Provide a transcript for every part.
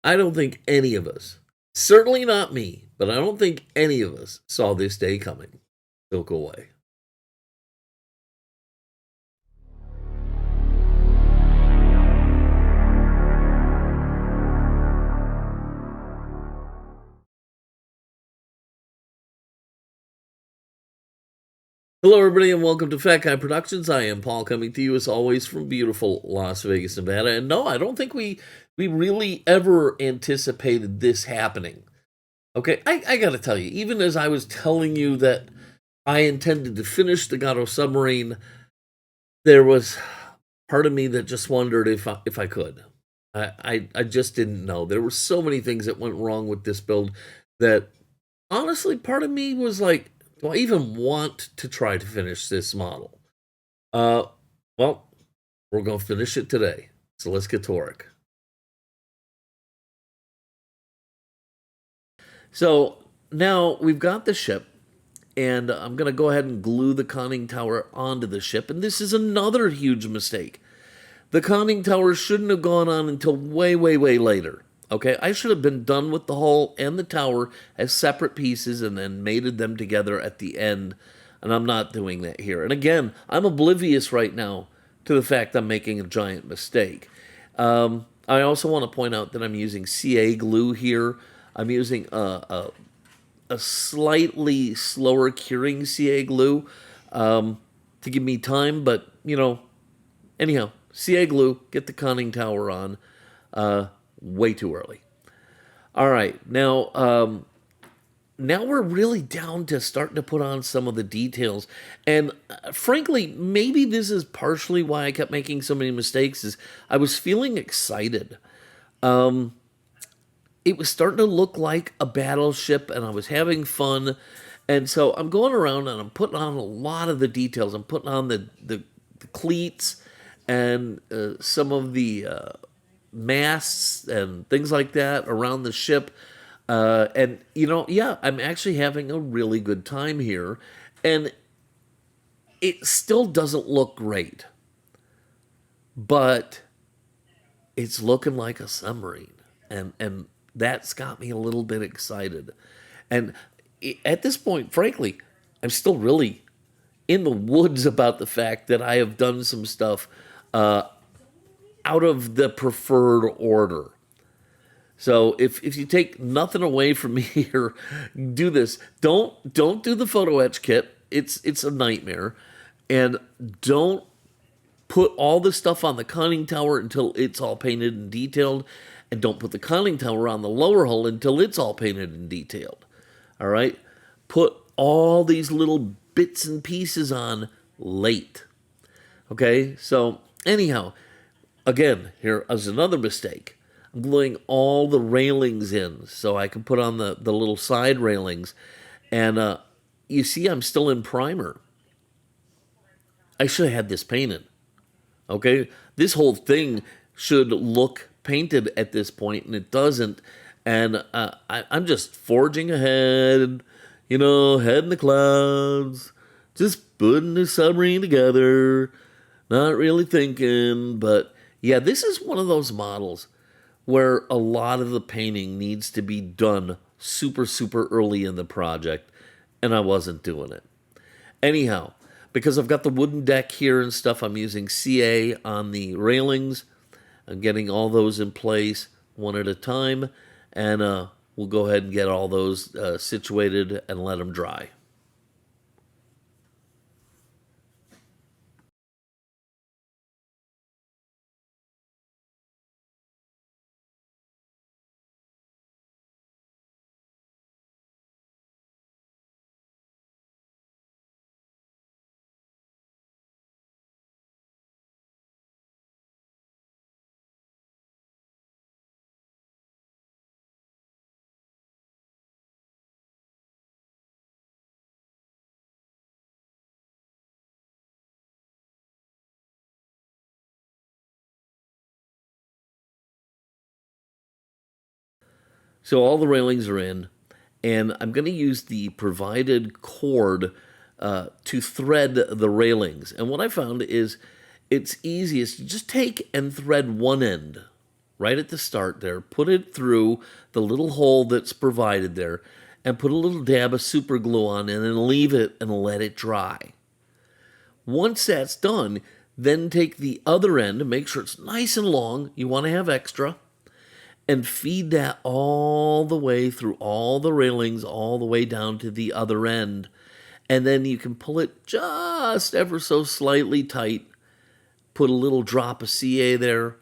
I don't think any of us, certainly not me, but I don't think any of us saw this day coming. Silk away. Hello, everybody, and welcome to Fat Guy Productions. I am Paul, coming to you as always from beautiful Las Vegas, Nevada. And no, I don't think we really ever anticipated this happening. Okay, I got to tell you, even as I was telling you that I intended to finish the Gato submarine, there was part of me that just wondered if I could. I just didn't know. There were so many things that went wrong with this build that honestly, part of me was like, do I even want to try to finish this model? Uh, well, we're going to finish it today. So let's get to work. So now we've got the ship, and I'm going to go ahead and glue the conning tower onto the ship. And this is another huge mistake. The conning tower shouldn't have gone on until way, way, way later. Okay, I should have been done with the hull and the tower as separate pieces and then mated them together at the end. And I'm not doing that here. And again, I'm oblivious right now to the fact I'm making a giant mistake. I also want to point out that I'm using CA glue here. I'm using a slightly slower curing CA glue to give me time, but anyhow, CA glue, get the conning tower on. Way too early. All right, now we're really down to starting to put on some of the details, and frankly, maybe this is partially why I kept making so many mistakes. Is I was feeling excited. It was starting to look like a battleship, and I was having fun. And so I'm going around and I'm putting on a lot of the details. I'm putting on the cleats and some of the masts and things like that around the ship. And, yeah, I'm actually having a really good time here. And it still doesn't look great, but it's looking like a submarine. And that's got me a little bit excited. And at this point, frankly, I'm still really in the woods about the fact that I have done some stuff out of the preferred order. So if you take nothing away from me here, do this. Don't do the photo etch kit. It's a nightmare. And don't put all the stuff on the conning tower until it's all painted and detailed. And don't put the conning tower on the lower hull until it's all painted and detailed. All right? Put all these little bits and pieces on late. Okay? So, anyhow, again, here is another mistake. I'm gluing all the railings in so I can put on the little side railings. And you see, I'm still in primer. I should have had this painted. Okay? This whole thing should look painted at this point, and it doesn't. And I'm just forging ahead, head in the clouds, just putting the submarine together, not really thinking. But yeah, this is one of those models where a lot of the painting needs to be done super, super early in the project, and I wasn't doing it. Anyhow, because I've got the wooden deck here and stuff, I'm using CA on the railings. I'm getting all those in place one at a time, and we'll go ahead and get all those situated and let them dry. So all the railings are in, and I'm going to use the provided cord to thread the railings. And what I found is it's easiest to just take and thread one end. right at the start there, put it through the little hole that's provided there, and put a little dab of super glue on it, and then leave it and let it dry. Once that's done, then take the other end and make sure it's nice and long. You want to have extra. And feed that all the way through all the railings, all the way down to the other end. And then you can pull it just ever so slightly tight. Put a little drop of CA there.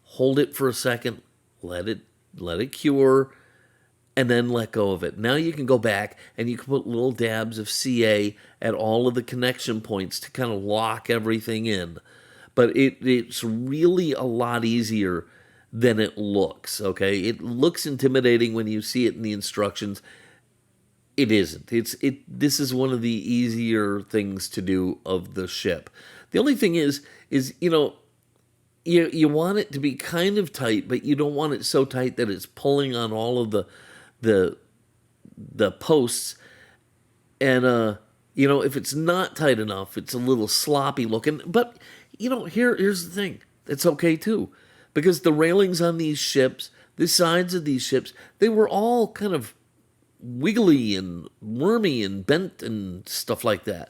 Hold it for a second. Let it cure. And then let go of it. Now you can go back and you can put little dabs of CA at all of the connection points to kind of lock everything in. But it's really a lot easier than it looks, okay? It looks intimidating when you see it in the instructions. It isn't. This is one of the easier things to do of the ship. The only thing is you want it to be kind of tight, but you don't want it so tight that it's pulling on all of the posts. And if it's not tight enough, it's a little sloppy looking. But here's the thing. It's okay too, because the railings on these ships, the sides of these ships, they were all kind of wiggly and wormy and bent and stuff like that.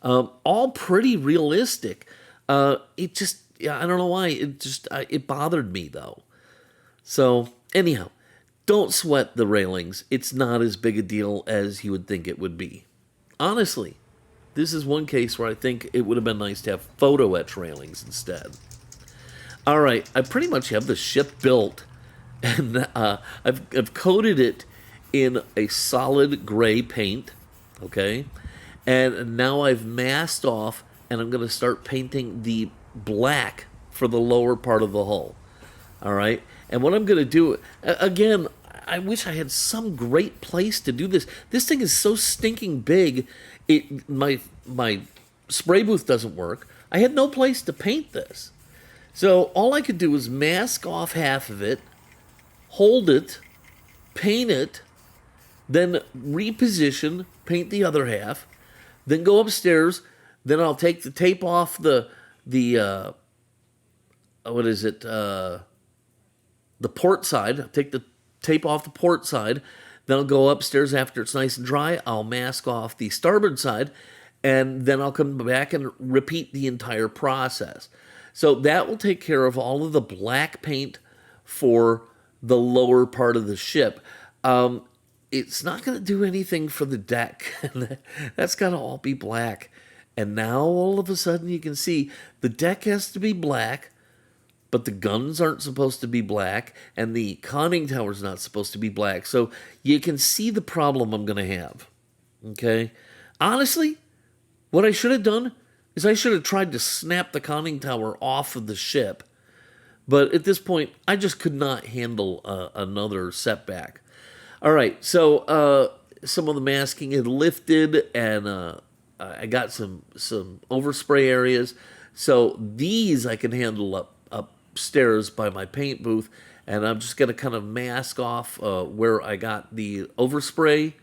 All pretty realistic. It just, I don't know why. It bothered me though. So anyhow, don't sweat the railings. It's not as big a deal as you would think it would be. Honestly, this is one case where I think it would have been nice to have photo etch railings instead. All right, I pretty much have the ship built, and I've coated it in a solid gray paint, okay? And now I've masked off, and I'm going to start painting the black for the lower part of the hull, all right? And what I'm going to do, again, I wish I had some great place to do this. This thing is so stinking big, my spray booth doesn't work. I had no place to paint this. So all I could do was mask off half of it, hold it, paint it, then reposition, paint the other half, then go upstairs. Then I'll take the tape off the port side. I'll take the tape off the port side. Then I'll go upstairs after it's nice and dry. I'll mask off the starboard side, and then I'll come back and repeat the entire process. So that will take care of all of the black paint for the lower part of the ship. It's not going to do anything for the deck. That's got to all be black. And now all of a sudden you can see the deck has to be black, but the guns aren't supposed to be black, and the conning tower's not supposed to be black. So you can see the problem I'm going to have. Okay? Honestly, what I should have done is I should have tried to snap the conning tower off of the ship. But at this point, I just could not handle another setback. All right, so some of the masking had lifted, and I got some overspray areas. So these I can handle upstairs by my paint booth, and I'm just going to kind of mask off where I got the overspray,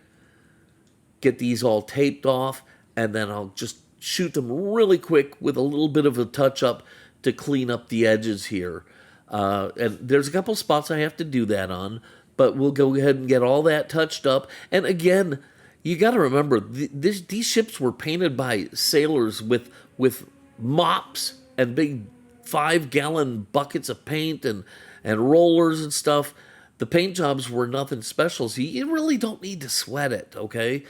get these all taped off, and then I'll just shoot them really quick with a little bit of a touch-up to clean up the edges here. And there's a couple spots I have to do that on, but we'll go ahead and get all that touched up. And again, you got to remember, these ships were painted by sailors with mops and big 5-gallon buckets of paint and rollers and stuff. The paint jobs were nothing special, so you really don't need to sweat it, okay?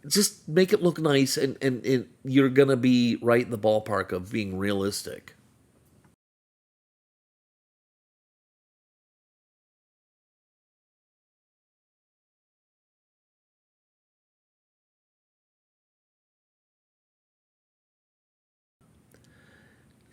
Just make it look nice, and you're going to be right in the ballpark of being realistic.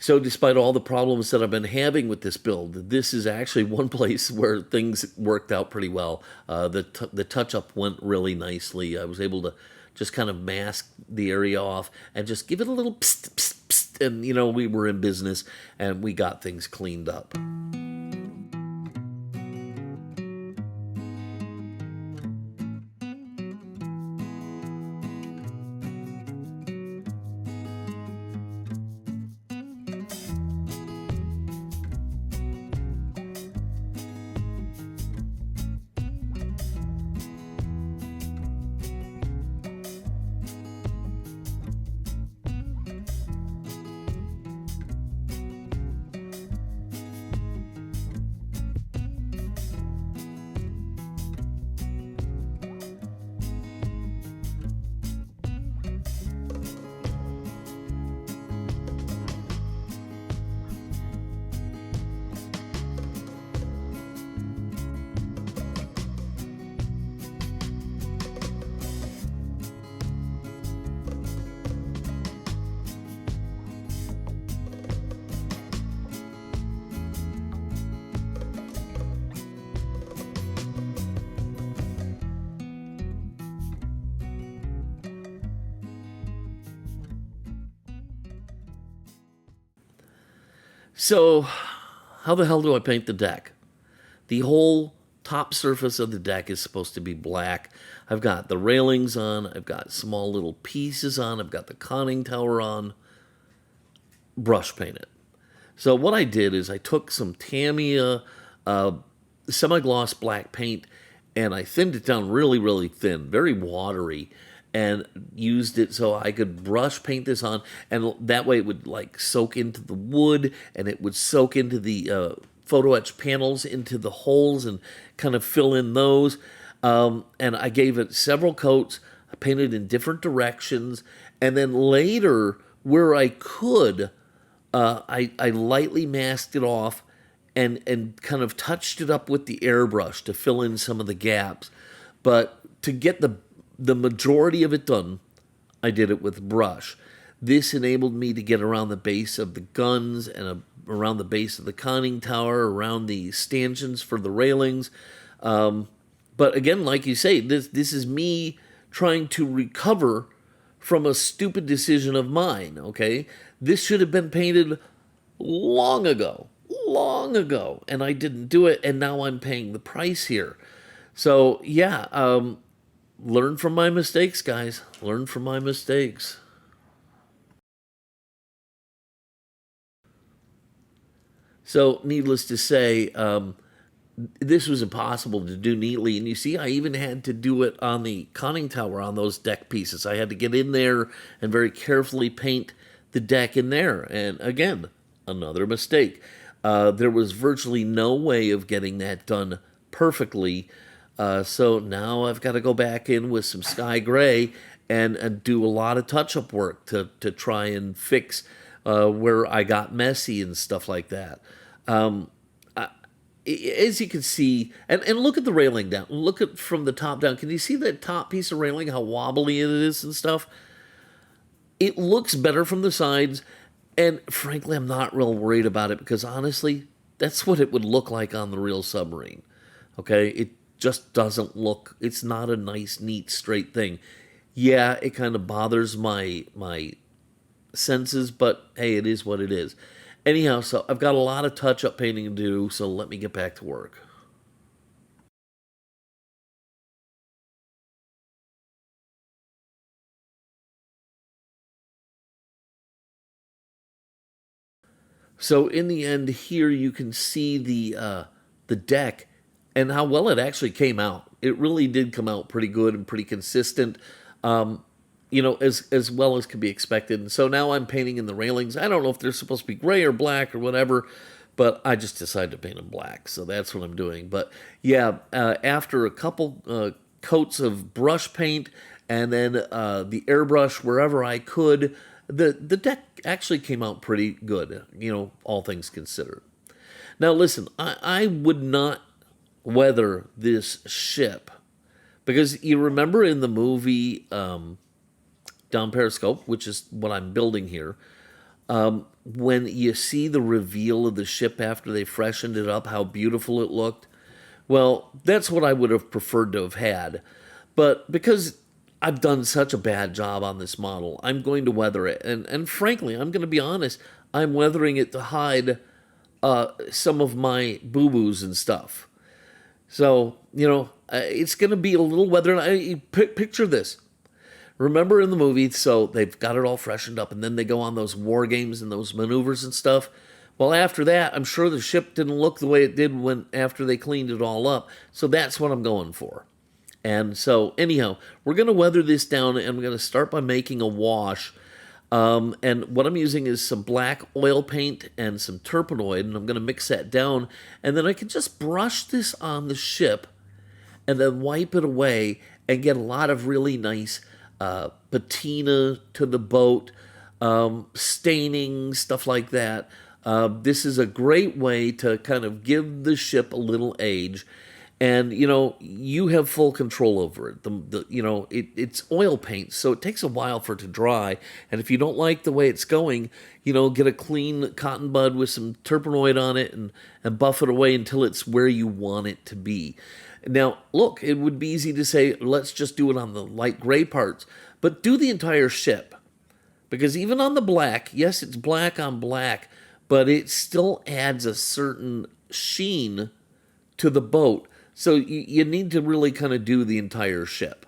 So despite all the problems that I've been having with this build, this is actually one place where things worked out pretty well. The touch-up went really nicely. I was able to just kind of mask the area off and just give it a little psst, psst, psst, and, we were in business, and we got things cleaned up. So, how the hell do I paint the deck? The whole top surface of the deck is supposed to be black. I've got the railings on, I've got small little pieces on, I've got the conning tower on, brush painted. So what I did is I took some Tamiya semi-gloss black paint and I thinned it down really, really thin, very watery, and used it so I could brush paint this on, and that way it would like soak into the wood and it would soak into the photo etch panels into the holes and kind of fill in those. And I gave it several coats. I painted in different directions, and then later, where I could, I lightly masked it off and kind of touched it up with the airbrush to fill in some of the gaps. But to get the majority of it done, I did it with brush. This enabled me to get around the base of the guns and around the base of the conning tower, around the stanchions for the railings. But again, like you say, this is me trying to recover from a stupid decision of mine, okay? This should have been painted long ago, and I didn't do it, and now I'm paying the price here. So, yeah, learn from my mistakes, guys. Learn from my mistakes. So, needless to say, this was impossible to do neatly. And you see, I even had to do it on the conning tower on those deck pieces. I had to get in there and very carefully paint the deck in there. And again, another mistake. There was virtually no way of getting that done perfectly. So now I've got to go back in with some sky gray and do a lot of touch up work to try and fix where I got messy and stuff like that. Um, as you can see, and look at the railing down. Look at from the top down. Can you see that top piece of railing, how wobbly it is and stuff? It looks better from the sides, and frankly, I'm not real worried about it because honestly, that's what it would look like on the real submarine. Okay? It just doesn't look, it's not a nice, neat, straight thing. Yeah, it kind of bothers my senses, but hey, it is what it is. Anyhow, so I've got a lot of touch up painting to do, so let me get back to work. So in the end, here you can see the deck and how well it actually came out. It really did come out pretty good and pretty consistent, um, as well as could be expected. And so now I'm painting in the railings. I don't know if they're supposed to be gray or black or whatever, but I just decided to paint them black, so that's what I'm doing. But yeah, after a couple coats of brush paint and then the airbrush wherever I could, the deck actually came out pretty good, all things considered. Now, listen, I would not weather this ship because you remember in the movie Down Periscope, which is what I'm building here, when you see the reveal of the ship after they freshened it up, how beautiful it looked. Well, that's what I would have preferred to have had. But because I've done such a bad job on this model, I'm going to weather it. And frankly, I'm going to be honest, I'm weathering it to hide some of my boo boos and stuff. So, it's going to be a little weathered. Picture this. Remember in the movie, so they've got it all freshened up, and then they go on those war games and those maneuvers and stuff. Well, after that, I'm sure the ship didn't look the way it did when after they cleaned it all up. So that's what I'm going for. And so, anyhow, we're going to weather this down, and we're going to start by making a wash. And what I'm using is some black oil paint and some turpenoid, and I'm going to mix that down. And then I can just brush this on the ship and then wipe it away and get a lot of really nice patina to the boat, staining, stuff like that. This is a great way to kind of give the ship a little age. And you have full control over it. It's oil paint, so it takes a while for it to dry. And if you don't like the way it's going, get a clean cotton bud with some turpenoid on it and buff it away until it's where you want it to be. Now, look, it would be easy to say, let's just do it on the light gray parts, but do the entire ship. Because even on the black, yes, it's black on black, but it still adds a certain sheen to the boat. So you need to really kind of do the entire ship.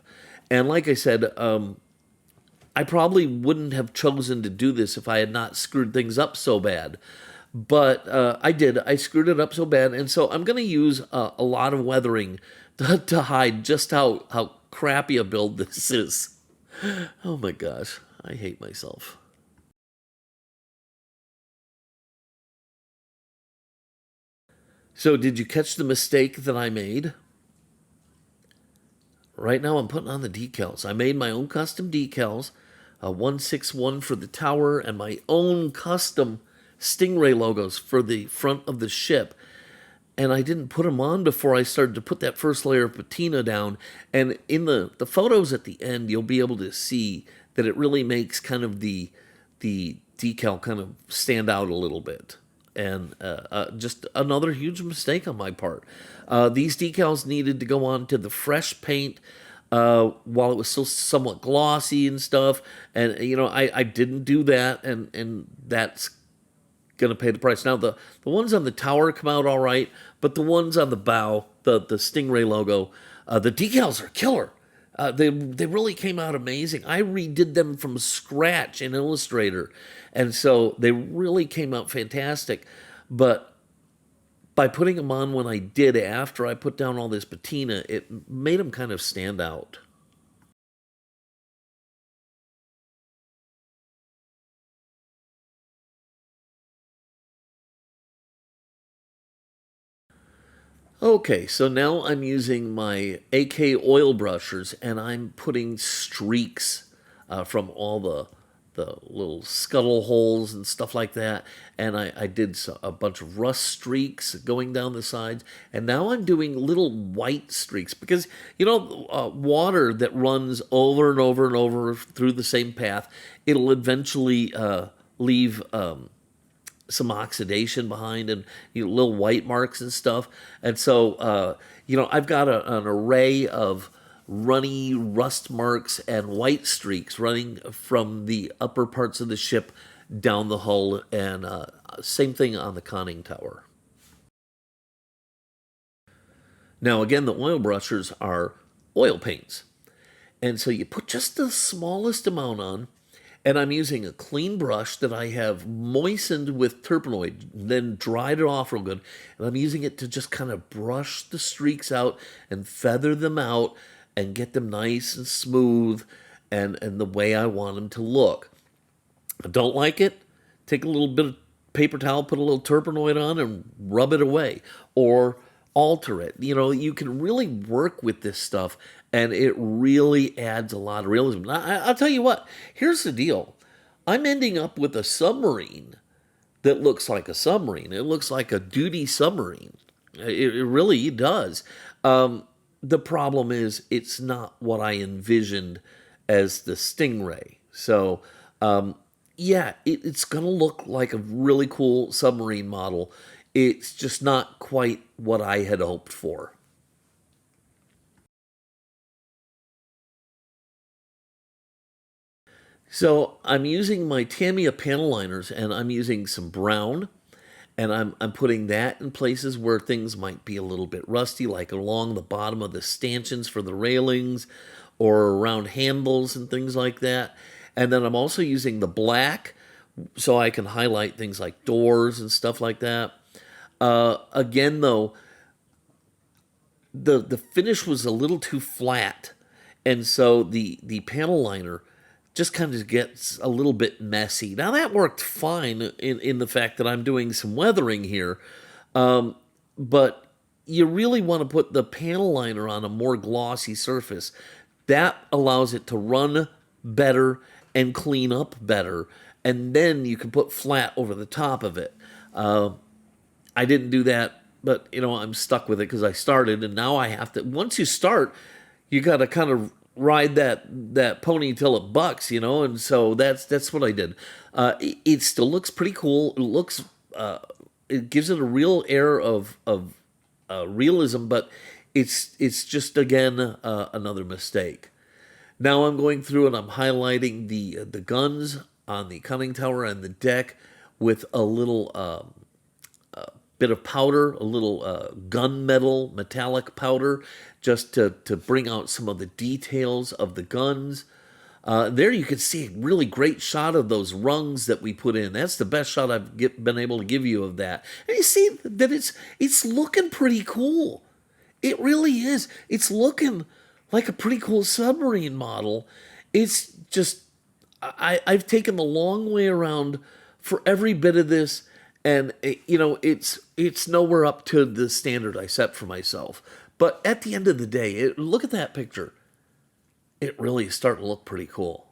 And like I said, I probably wouldn't have chosen to do this if I had not screwed things up so bad. But I did. I screwed it up so bad. And so I'm going to use a lot of weathering to hide just how crappy a build this is. Oh my gosh. I hate myself. So, did you catch the mistake that I made? Right now, I'm putting on the decals. I made my own custom decals, a 161 for the tower, and my own custom Stingray logos for the front of the ship. And I didn't put them on before I started to put that first layer of patina down. And in the photos at the end, you'll be able to see that it really makes kind of the decal kind of stand out a little bit. And just another huge mistake on my part. These decals needed to go on to the fresh paint while it was still somewhat glossy and stuff. And I didn't do that, and that's gonna pay the price. Now the ones on the tower come out all right, but the ones on the bow, the Stingray logo, the decals are killer. They really came out amazing. I redid them from scratch in Illustrator, and so they really came out fantastic. But by putting them on when I did after I put down all this patina, it made them kind of stand out. Okay, so now I'm using my AK oil brushers and I'm putting streaks from all the little scuttle holes and stuff like that. And I did a bunch of rust streaks going down the sides. And now I'm doing little white streaks because, water that runs over and over and over through the same path, it'll eventually leave some oxidation behind and little white marks and stuff. And so, I've got an array of runny rust marks and white streaks running from the upper parts of the ship down the hull, and same thing on the conning tower. Now, again, the oil brushers are oil paints. And so you put just the smallest amount on, and I'm using a clean brush that I have moistened with Turpenoid, then dried it off real good. And I'm using it to just kind of brush the streaks out and feather them out and get them nice and smooth and the way I want them to look. I don't like it, take a little bit of paper towel, put a little Turpenoid on, and rub it away. Or alter it. You can really work with this stuff, and it really adds a lot of realism. I'll tell you what, here's the deal. I'm ending up with a submarine that looks like a submarine. It looks like a duty submarine. It really does. The problem is, it's not what I envisioned as the Stingray. So, yeah, it's going to look like a really cool submarine model. It's just not quite what I had hoped for. So I'm using my Tamiya panel liners, and I'm using some brown, and I'm putting that in places where things might be a little bit rusty, like along the bottom of the stanchions for the railings or around handles and things like that. And then I'm also using the black so I can highlight things like doors and stuff like that. Again, though, the finish was a little too flat, and so the panel liner just kind of gets a little bit messy. Now that worked fine in the fact that I'm doing some weathering here, but you really want to put the panel liner on a more glossy surface. That allows it to run better and clean up better, and then you can put flat over the top of it. I didn't do that, but I'm stuck with it because I started, and now I have to. Once you start, you got to kind of ride that pony till it bucks, and so that's what I did. It still looks pretty cool. It gives it a real air of realism, but it's just again another mistake. Now I'm going through and I'm highlighting the guns on the conning tower and the deck with a little bit of powder, a little gunmetal metallic powder, just to bring out some of the details of the guns. There you can see a really great shot of those rungs that we put in. That's the best shot been able to give you of that. And you see that it's looking pretty cool. It really is. It's looking like a pretty cool submarine model. It's just I've taken the long way around for every bit of this, and it's nowhere up to the standard I set for myself. But at the end of the day, look at that picture. It really is starting to look pretty cool.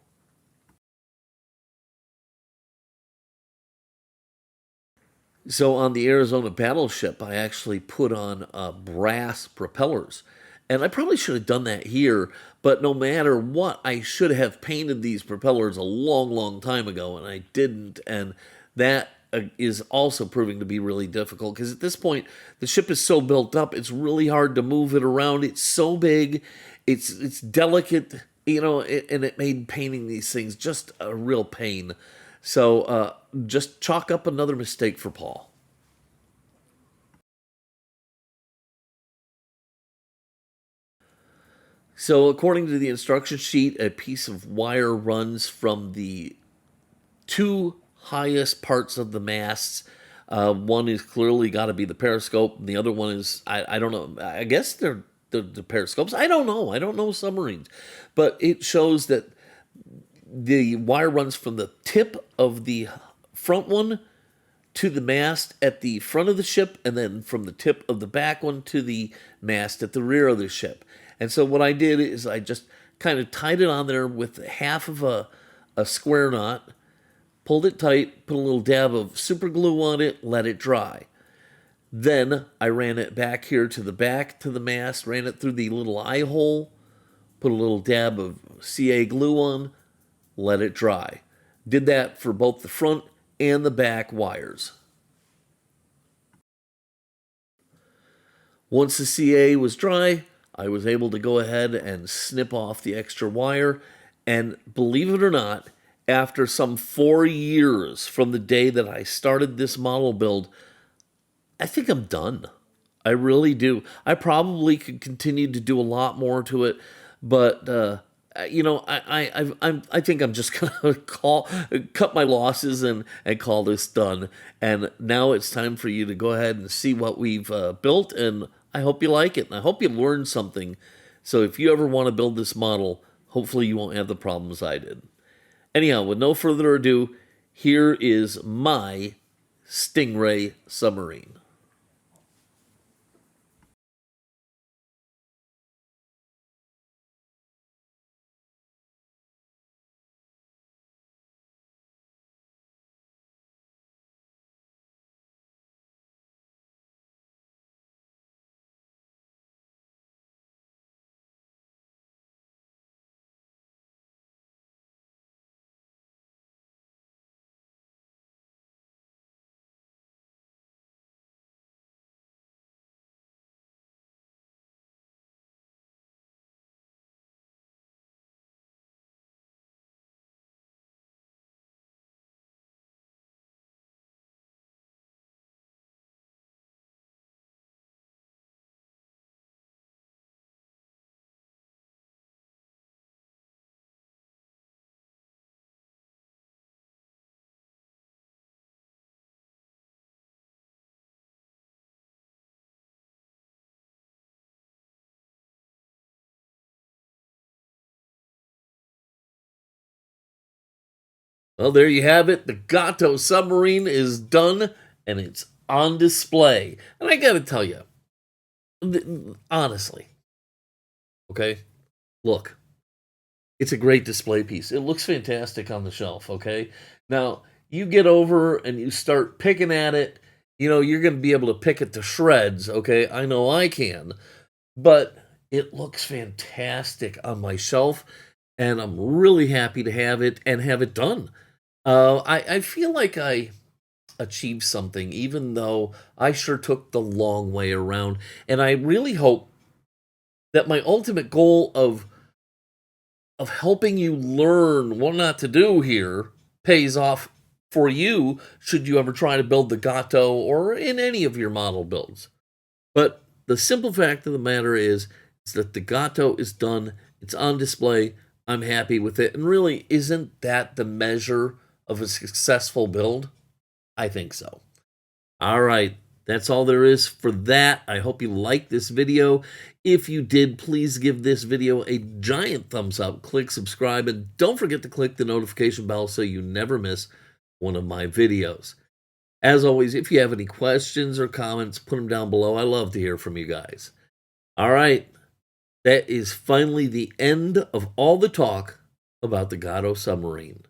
So on the Arizona battleship, I actually put on brass propellers. And I probably should have done that here, but no matter what, I should have painted these propellers a long, long time ago, and I didn't. And that is also proving to be really difficult because at this point, the ship is so built up, it's really hard to move it around. It's so big, it's delicate, and it made painting these things just a real pain. So just chalk up another mistake for Paul. So, according to the instruction sheet, a piece of wire runs from the two highest parts of the masts. One is clearly got to be the periscope, and the other one is I don't know. I guess they're the periscopes. I don't know. I don't know submarines, but it shows that the wire runs from the tip of the front one to the mast at the front of the ship, and then from the tip of the back one to the mast at the rear of the ship. And so what I did is I just kind of tied it on there with half of a square knot, pulled it tight, put a little dab of super glue on it, let it dry. Then I ran it back here to the back to the mast, ran it through the little eye hole, put a little dab of CA glue on, let it dry. Did that for both the front and the back wires. Once the CA was dry, I was able to go ahead and snip off the extra wire. And believe it or not, after some 4 years from the day that I started this model build, I think I'm done. I really do. I probably could continue to do a lot more to it, but I think I'm just gonna cut my losses and call this done. And now it's time for you to go ahead and see what we've built, and I hope you like it, and I hope you learned something. So if you ever want to build this model, hopefully you won't have the problems I did. Anyhow, with no further ado, here is my Stingray submarine. Well, there you have it. The Gato submarine is done and it's on display. And I gotta tell you, honestly, okay, look, it's a great display piece. It looks fantastic on the shelf, okay? Now, you get over and you start picking at it, you're gonna be able to pick it to shreds, okay? I know I can, but it looks fantastic on my shelf, and I'm really happy to have it and have it done. I feel like I achieved something, even though I sure took the long way around. And I really hope that my ultimate goal of helping you learn what not to do here pays off for you should you ever try to build the Gato or in any of your model builds. But the simple fact of the matter is that the Gato is done, it's on display, I'm happy with it, and really, isn't that the measure of a successful build? I think so. All right, that's all there is for that. I hope you liked this video. If you did, please give this video a giant thumbs up, click subscribe, and don't forget to click the notification bell so you never miss one of my videos. As always, if you have any questions or comments, put them down below. I love to hear from you guys. All right, that is finally the end of all the talk about the Gato submarine.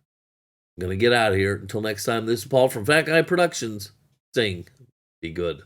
I'm going to get out of here. Until next time, this is Paul from Fat Guy Productions saying, be good.